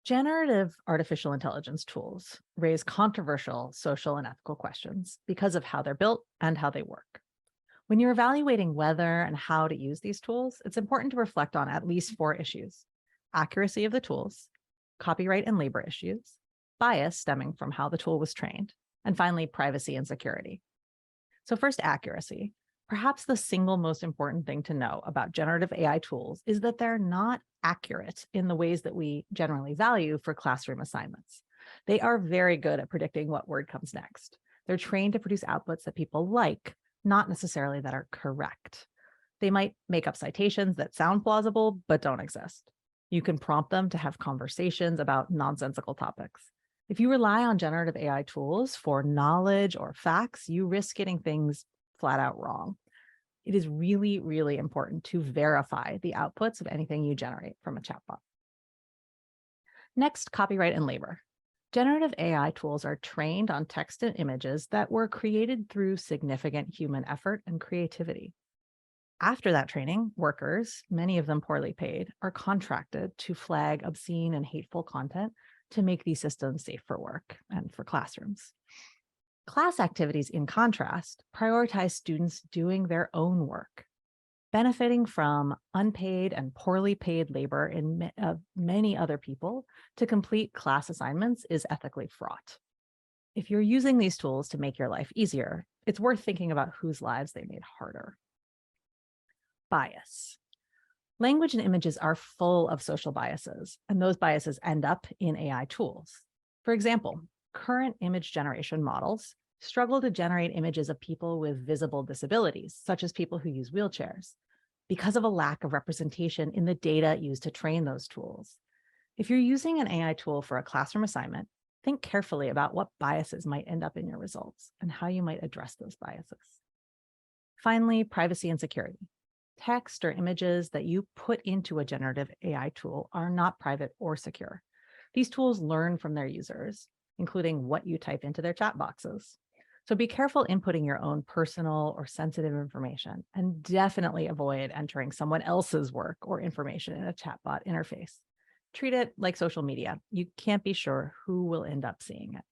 Generative artificial intelligence tools raise controversial social and ethical questions because of how they're built and how they work. When you're evaluating whether and how to use these tools, it's important to reflect on at least four issues: accuracy of the tools, copyright and labor issues, bias stemming from how the tool was trained, and finally, privacy and security. So, first, accuracy. Perhaps the single most important thing to know about generative AI tools is that they're not accurate in the ways that we generally value for classroom assignments. They are very good at predicting what word comes next. They're trained to produce outputs that people like, not necessarily that are correct. They might make up citations that sound plausible but don't exist. You can prompt them to have conversations about nonsensical topics. If you rely on generative AI tools for knowledge or facts, you risk getting things flat out wrong. It is really, really important to verify the outputs of anything you generate from a chatbot. Next, copyright and labor. Generative AI tools are trained on text and images that were created through significant human effort and creativity. After that training, workers, many of them poorly paid, are contracted to flag obscene and hateful content to make these systems safe for work and for classrooms. Class activities, in contrast, prioritize students doing their own work. Benefiting from unpaid and poorly paid labor in many other people to complete class assignments is ethically fraught. If you're using these tools to make your life easier, it's worth thinking about whose lives they made harder. Bias. Language and images are full of social biases, and those biases end up in AI tools. For example, current image generation models struggle to generate images of people with visible disabilities, such as people who use wheelchairs, because of a lack of representation in the data used to train those tools. If you're using an AI tool for a classroom assignment, think carefully about what biases might end up in your results and how you might address those biases. Finally, privacy and security. Text or images that you put into a generative AI tool are not private or secure. These tools learn from their users, including what you type into their chat boxes. So be careful inputting your own personal or sensitive information, and definitely avoid entering someone else's work or information in a chatbot interface. Treat it like social media. You can't be sure who will end up seeing it.